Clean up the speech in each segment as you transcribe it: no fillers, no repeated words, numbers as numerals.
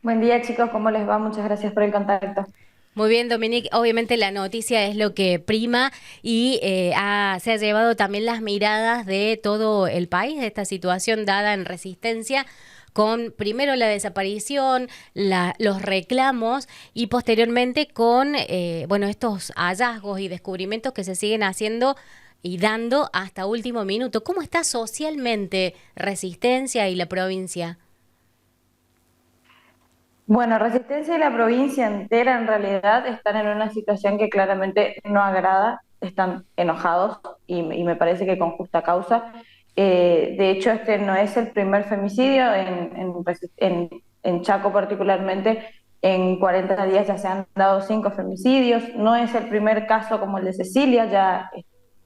Buen día, chicos, ¿cómo les va? Muchas gracias por el contacto. Muy bien, Dominique. Obviamente la noticia es lo que prima y se ha llevado también las miradas de todo el país de esta situación dada en Resistencia, con primero la desaparición, los reclamos y posteriormente con bueno, estos hallazgos y descubrimientos que se siguen haciendo y dando hasta último minuto. ¿Cómo está socialmente Resistencia y la provincia? Bueno, Resistencia y la provincia entera en realidad están en una situación que claramente no agrada, están enojados y me parece que con justa causa. De hecho, este no es el primer femicidio en Chaco particularmente. En 40 días ya se han dado 5 femicidios. No es el primer caso como el de Cecilia, ya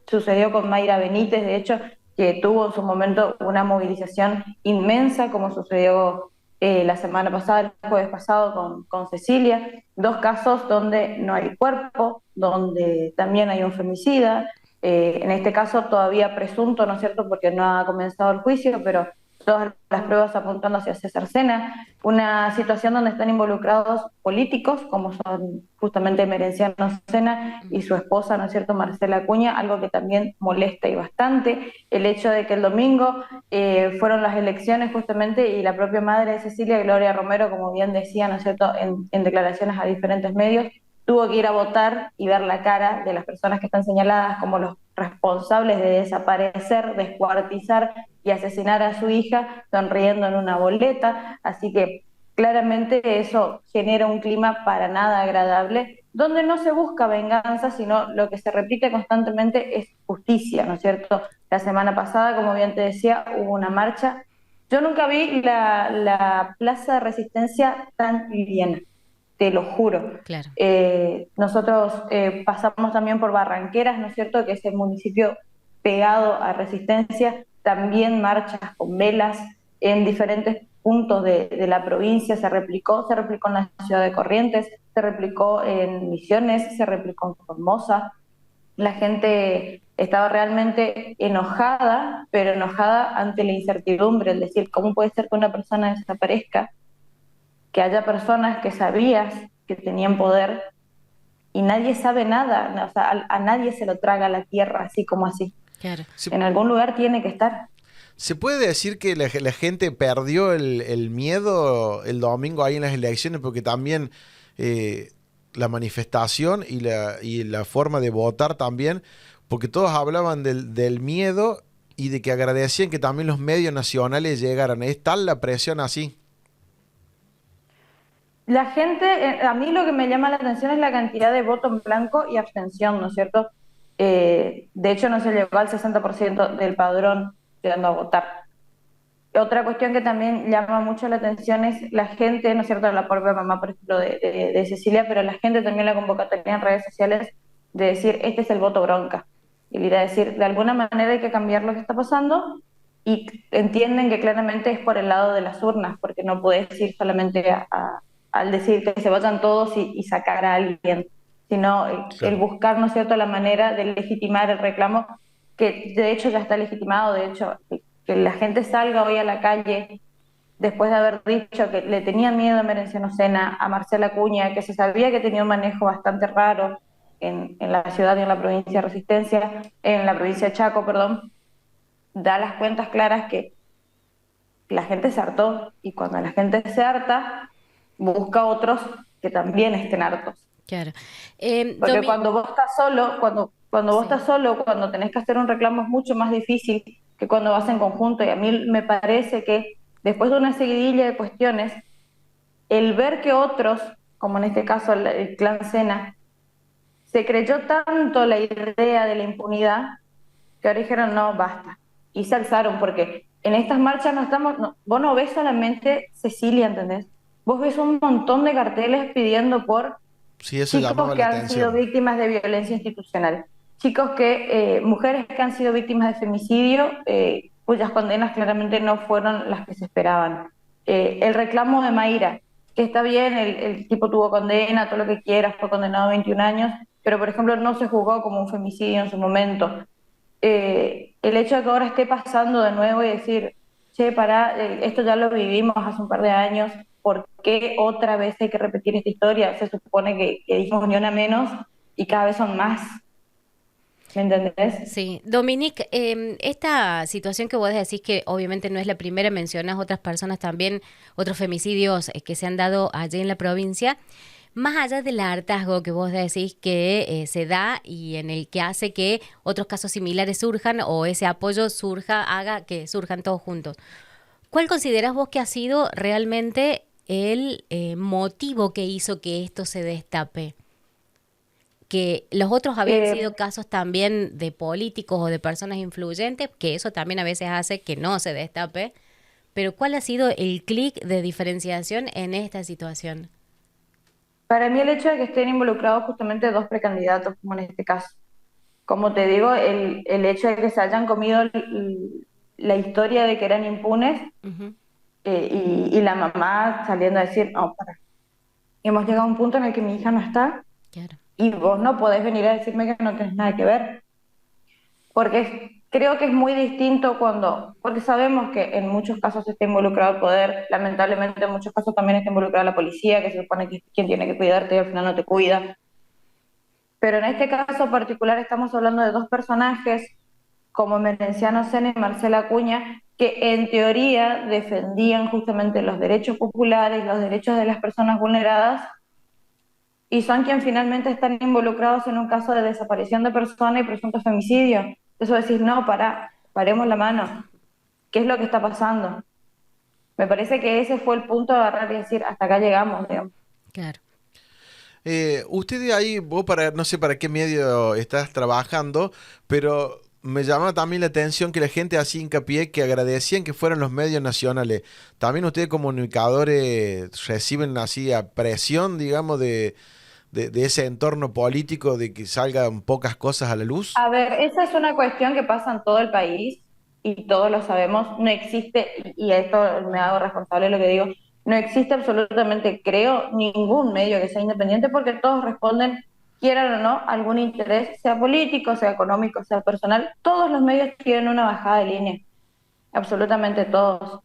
sucedió con Mayra Benítez, de hecho, que tuvo en su momento una movilización inmensa, como sucedió la semana pasada, el jueves pasado con Cecilia, 2 casos donde no hay cuerpo, donde también hay un femicida, en este caso todavía presunto, ¿no es cierto?, porque no ha comenzado el juicio, pero todas las pruebas apuntando hacia César Sena, una situación donde están involucrados políticos, como son justamente Merenciano Sena y su esposa, ¿no es cierto?, Marcela Acuña, algo que también molesta y bastante, el hecho de que el domingo fueron las elecciones justamente y la propia madre de Cecilia, Gloria Romero, como bien decía, ¿no es cierto?, en declaraciones a diferentes medios, tuvo que ir a votar y ver la cara de las personas que están señaladas como los responsables de desaparecer, descuartizar y asesinar a su hija, sonriendo en una boleta, así que claramente eso genera un clima para nada agradable, donde no se busca venganza, sino lo que se repite constantemente es justicia, ¿no es cierto? La semana pasada, como bien te decía, hubo una marcha. Yo nunca vi la Plaza de Resistencia tan llena, te lo juro. Claro. Nosotros pasamos también por Barranqueras, ¿no es cierto?, que es el municipio pegado a Resistencia, también marchas con velas en diferentes puntos de la provincia, se replicó en la ciudad de Corrientes, se replicó en Misiones, se replicó en Formosa. La gente estaba realmente enojada, pero enojada ante la incertidumbre, es decir, ¿cómo puede ser que una persona desaparezca, que haya personas que sabías que tenían poder y nadie sabe nada? O sea, a nadie se lo traga la tierra así como así. Claro. ¿Se, En algún lugar tiene que estar. se puede decir que la gente perdió el miedo el domingo ahí en las elecciones? Porque también eh, la manifestación y la forma de votar también, porque todos hablaban del miedo y de que agradecían que también los medios nacionales llegaran. ¿Es tal la presión así? La gente, a mí lo que me llama la atención es la cantidad de voto en blanco y abstención, ¿no es cierto? De hecho, no se llegó al 60% del padrón llegando a votar. Otra cuestión que también llama mucho la atención es la gente, ¿no es cierto?, la propia mamá, por ejemplo, de Cecilia, pero la gente también la convocatoria en redes sociales de decir, este es el voto bronca. Y ir a decir, de alguna manera hay que cambiar lo que está pasando y entienden que claramente es por el lado de las urnas, porque no puedes ir solamente al decir que se vayan todos y sacar a alguien, sino el Claro. buscar, ¿no es cierto?, la manera de legitimar el reclamo, que de hecho ya está legitimado, de hecho que la gente salga hoy a la calle después de haber dicho que le tenían miedo a Merenciano Sena, a Marcela Acuña, que se sabía que tenía un manejo bastante raro en la ciudad y en la provincia de Resistencia, en la provincia de Chaco, perdón, da las cuentas claras que la gente se hartó y cuando la gente se harta, busca otros que también estén hartos. Claro. Porque cuando vos estás solo, cuando vos Sí. estás solo, cuando tenés que hacer un reclamo es mucho más difícil que cuando vas en conjunto. Y a mí me parece que después de una seguidilla de cuestiones, el ver que otros, como en este caso el clan Sena, se creyó tanto la idea de la impunidad que ahora dijeron no, basta. Y se alzaron porque en estas marchas no estamos, vos no ves solamente Cecilia, ¿entendés? Vos ves un montón de carteles pidiendo por Sí, eso chicos llamaba que la han sido atención. víctimas de violencia institucional, chicos mujeres que han sido víctimas de femicidio, cuyas condenas claramente no fueron las que se esperaban. El reclamo de Mayra, que está bien, el tipo tuvo condena, todo lo que quieras, fue condenado a 21 años, pero por ejemplo no se juzgó como un femicidio en su momento. El hecho de que ahora esté pasando de nuevo y decir, che, pará, esto ya lo vivimos hace un par de años, ¿por qué otra vez hay que repetir esta historia? Se supone que dijimos ni una menos y cada vez son más, ¿me entendés? Sí, Dominique, esta situación que vos decís que obviamente no es la primera, mencionas otras personas también, otros femicidios que se han dado allí en la provincia, más allá del hartazgo que vos decís que se da y en el que hace que otros casos similares surjan o ese apoyo surja, haga que surjan todos juntos. ¿Cuál considerás vos que ha sido realmente el motivo que hizo que esto se destape? Que los otros habían sido Eh, casos también de políticos o de personas influyentes, que eso también a veces hace que no se destape, pero ¿cuál ha sido el clic de diferenciación en esta situación? para mí el hecho de que estén involucrados justamente dos precandidatos, como en este caso, como te digo, el hecho de que se hayan comido la historia de que eran impunes Ujú, y la mamá saliendo a decir, no, para, hemos llegado a un punto en el que mi hija no está claro. y vos no podés venir a decirme que no tenés nada que ver, porque creo que es muy distinto cuando, porque sabemos que en muchos casos está involucrado el poder, lamentablemente en muchos casos también está involucrada la policía, que se supone que es quien tiene que cuidarte y al final no te cuida, pero en este caso particular estamos hablando de dos personajes como Merenciano Sena y Marcela Acuña, que en teoría defendían justamente los derechos populares, los derechos de las personas vulneradas, y son quienes finalmente están involucrados en un caso de desaparición de persona y presunto femicidio. Eso decir, no, paremos la mano. ¿Qué es lo que está pasando? Me parece que ese fue el punto de agarrar y decir, hasta acá llegamos, digamos. Claro. Usted de ahí, vos para, no sé para qué medio estás trabajando, pero me llama también la atención que la gente hacía hincapié que agradecían que fueran los medios nacionales. También ustedes comunicadores reciben así a presión, digamos, de ese entorno político de que salgan pocas cosas a la luz. A ver, esa es una cuestión que pasa en todo el país y todos lo sabemos. No existe, y a esto me hago responsable de lo que digo, no existe absolutamente, creo, ningún medio que sea independiente porque todos responden, quieran o no, a algún interés, sea político, sea económico, sea personal. Todos los medios tienen una bajada de línea, absolutamente todos.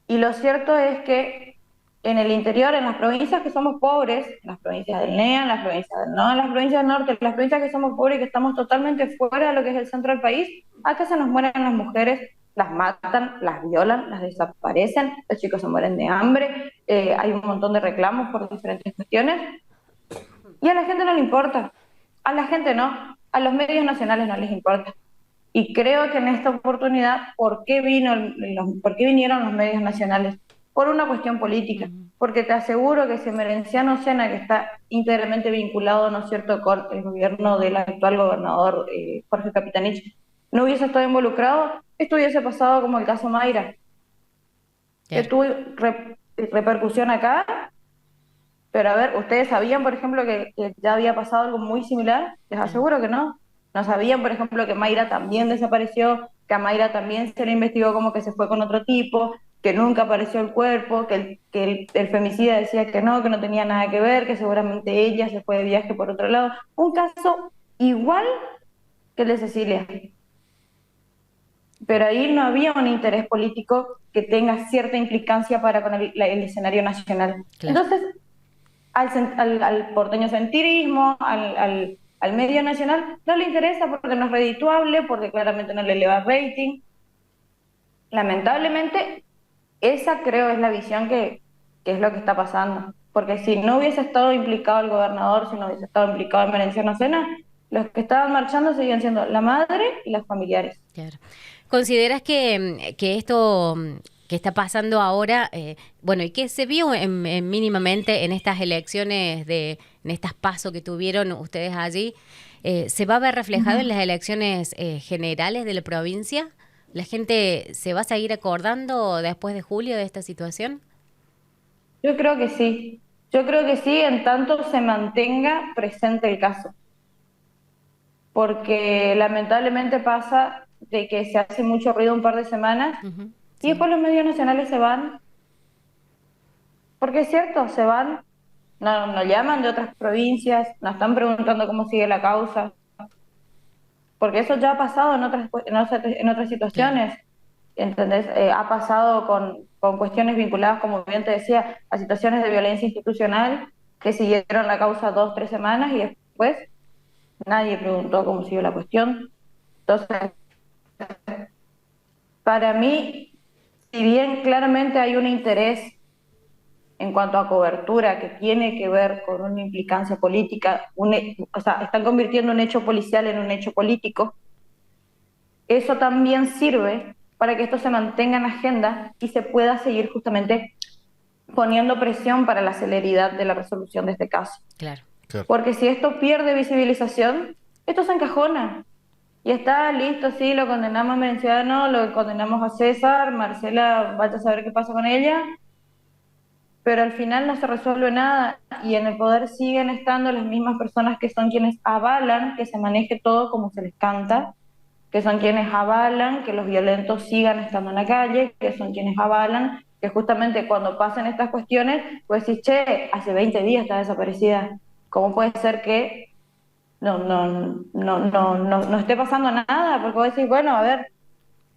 Y lo cierto es que en el interior, en las provincias que somos pobres, en las provincias del NEA, en las provincias del NOA, en las provincias del norte, en las provincias que somos pobres y que estamos totalmente fuera de lo que es el centro del país, acá se nos mueren las mujeres, las matan, las violan, las desaparecen, los chicos se mueren de hambre, hay un montón de reclamos por diferentes cuestiones, y a la gente no le importa, a la gente no, a los medios nacionales no les importa. Y creo que en esta oportunidad, ¿por qué vinieron los medios nacionales? Por una cuestión política. Ujú. Porque te aseguro que si Merenciano Sena, que está íntegramente vinculado, ¿no es cierto?, con el gobierno del actual gobernador Jorge Capitanich, no hubiese estado involucrado, esto hubiese pasado como el caso Mayra, que Claro. tuvo repercusión acá, pero a ver, ¿ustedes sabían, por ejemplo, que ya había pasado algo muy similar? Les No. aseguro que no. No sabían, por ejemplo, que Mayra también desapareció, que a Mayra también se le investigó como que se fue con otro tipo, que nunca apareció el cuerpo, que el femicida decía que no tenía nada que ver, que seguramente ella se fue de viaje por otro lado. Un caso igual que el de Cecilia, pero ahí no había un interés político que tenga cierta implicancia para con el escenario nacional. Claro. Entonces, al porteño centrismo, al medio nacional, no le interesa porque no es redituable, porque claramente no le eleva rating. Lamentablemente, esa creo es la visión que es lo que está pasando. Porque si no hubiese estado implicado el gobernador, si no hubiese estado implicado el Merenciano Sena, los que estaban marchando seguían siendo la madre y los familiares. Claro. ¿Consideras que esto que está pasando ahora, bueno, y que se vio mínimamente en estas elecciones, en estas pasos que tuvieron ustedes allí, se va a ver reflejado en las elecciones generales de la provincia? ¿La gente se va a seguir acordando después de julio de esta situación? Yo creo que sí. Yo creo que sí, en tanto se mantenga presente el caso. Porque lamentablemente pasa de que se hace mucho ruido un par de semanas Ujú, y sí, después los medios nacionales se van, porque es cierto, se van, no, nos llaman de otras provincias, nos están preguntando cómo sigue la causa, porque eso ya ha pasado en otras claro. situaciones. ¿entendés? Ha pasado con cuestiones vinculadas, como bien te decía, a situaciones de violencia institucional que siguieron la causa 2, 3 semanas y después nadie preguntó cómo siguió la cuestión. Entonces, para mí, si bien claramente hay un interés en cuanto a cobertura que tiene que ver con una implicancia política, o sea, están convirtiendo un hecho policial en un hecho político, eso también sirve para que esto se mantenga en agenda y se pueda seguir justamente poniendo presión para la celeridad de la resolución de este caso. Claro. Claro. Porque si esto pierde visibilización, esto se encajona. Y está listo, sí, lo condenamos a Merenciano, lo condenamos a César, Marcela, vaya a saber qué pasa con ella, pero al final no se resuelve nada y en el poder siguen estando las mismas personas que son quienes avalan que se maneje todo como se les canta, que son quienes avalan que los violentos sigan estando en la calle, que son quienes avalan que justamente cuando pasen estas cuestiones, pues decís, che, hace 20 días está desaparecida. ¿Cómo puede ser que no esté pasando nada? Porque vos decís, bueno, a ver,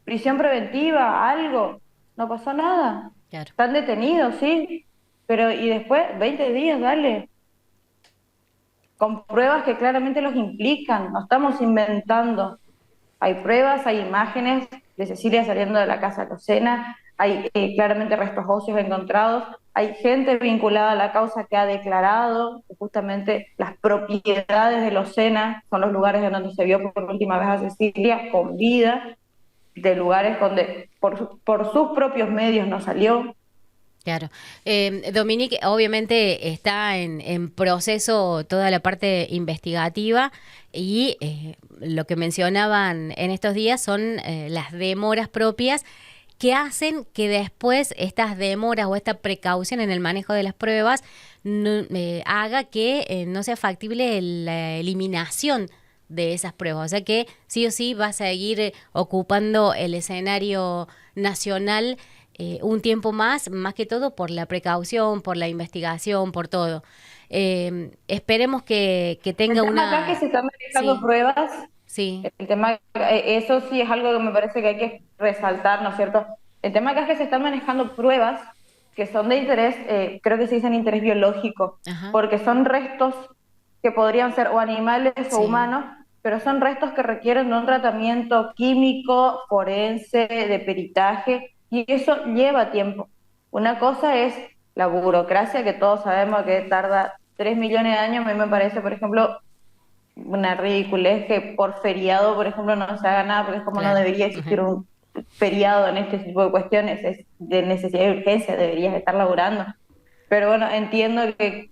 prisión preventiva, algo, no pasó nada. Claro. Están detenidos, sí, pero y después, 20 días, dale, con pruebas que claramente los implican, no estamos inventando. Hay pruebas, hay imágenes de Cecilia saliendo de la casa Locena, hay claramente restos óseos encontrados, hay gente vinculada a la causa que ha declarado que justamente las propiedades de Locena son los lugares en donde se vio por última vez a Cecilia con vida, de lugares donde por sus propios medios no salió. Claro. Dominique, obviamente está en proceso toda la parte investigativa y lo que mencionaban en estos días son las demoras propias que hacen que después estas demoras o esta precaución en el manejo de las pruebas haga que no sea factible la eliminación de esas pruebas. O sea que sí o sí va a seguir ocupando el escenario nacional un tiempo más que todo por la precaución, por la investigación, por todo. Esperemos que tenga El tema una... acá es que se están manejando Sí, pruebas. sí, El tema, eso sí es algo que me parece que hay que resaltar, ¿no es cierto? El tema acá es que se están manejando pruebas que son de interés, creo que se dicen interés biológico, ajá, porque son restos que podrían ser o animales o sí, humanos, pero son restos que requieren de un tratamiento químico, forense, de peritaje, y eso lleva tiempo. Una cosa es la burocracia, que todos sabemos que tarda 3 millones de años. A mí me parece, por ejemplo, una ridiculez que por feriado, por ejemplo, no se haga nada, porque es como no claro. debería existir un feriado en este tipo de cuestiones, es de necesidad y urgencia, deberías estar laburando. Pero bueno, entiendo que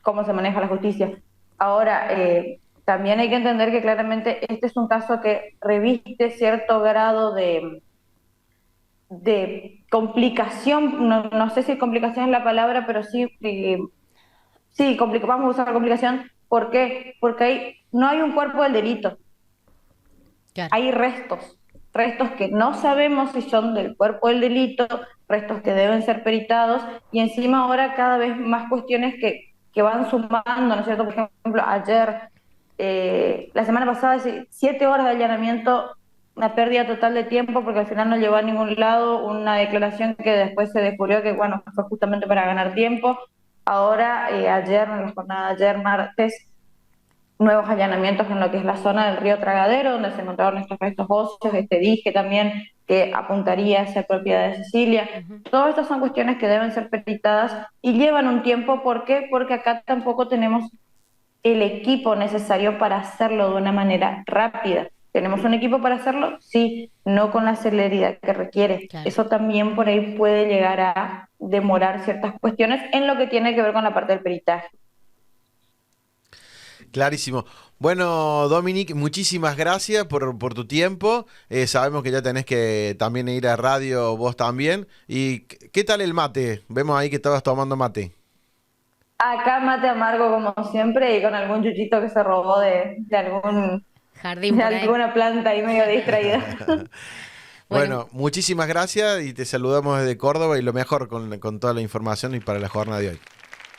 cómo se maneja la justicia. Ahora, también hay que entender que claramente este es un caso que reviste cierto grado de complicación, no sé si complicación es la palabra, pero sí, sí, vamos a usar complicación. ¿Por qué? Porque no hay un cuerpo del delito, Claro. hay restos que no sabemos si son del cuerpo del delito, restos que deben ser peritados, y encima ahora cada vez más cuestiones que van sumando, ¿no es cierto? Por ejemplo, ayer, la semana pasada, 7 horas de allanamiento, una pérdida total de tiempo porque al final no llegó a ningún lado, una declaración que después se descubrió que, bueno, fue justamente para ganar tiempo. Ahora, ayer, en la jornada de ayer, martes, nuevos allanamientos en lo que es la zona del río Tragadero, donde se encontraron estos restos óseos, este dique también que apuntaría a ser propiedad de Cecilia. Ujú. Todas estas son cuestiones que deben ser peritadas y llevan un tiempo. ¿Por qué? Porque acá tampoco tenemos el equipo necesario para hacerlo de una manera rápida. ¿Tenemos un equipo para hacerlo? Sí, no con la celeridad que requiere. Claro. Eso también por ahí puede llegar a demorar ciertas cuestiones en lo que tiene que ver con la parte del peritaje. Clarísimo. Bueno, Dominic, muchísimas gracias por tu tiempo. Sabemos que ya tenés que también ir a radio vos también. ¿Y qué tal el mate? Vemos ahí que estabas tomando mate. Acá mate amargo como siempre y con algún chuchito que se robó Jardín de por ahí. alguna planta ahí medio distraída. Bueno, Bueno, muchísimas gracias y te saludamos desde Córdoba y lo mejor con toda la información y para la jornada de hoy.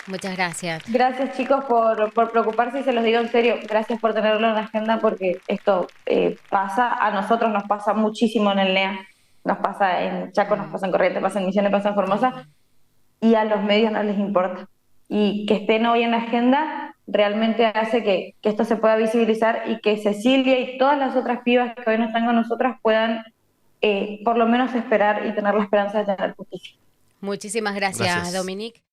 muchas gracias. Gracias chicos por preocuparse y se los digo en serio, gracias por tenerlo en la agenda porque esto pasa, a nosotros nos pasa muchísimo en el NEA. nos pasa en Chaco, nos pasa en Corrientes, pasa en Misiones, pasa en Formosa, y a los medios no les importa. Y que estén hoy en la agenda realmente hace que esto se pueda visibilizar y que Cecilia y todas las otras pibas que hoy no están con nosotras puedan por lo menos esperar y tener la esperanza de tener justicia. Muchísimas gracias, Gracias. Dominique.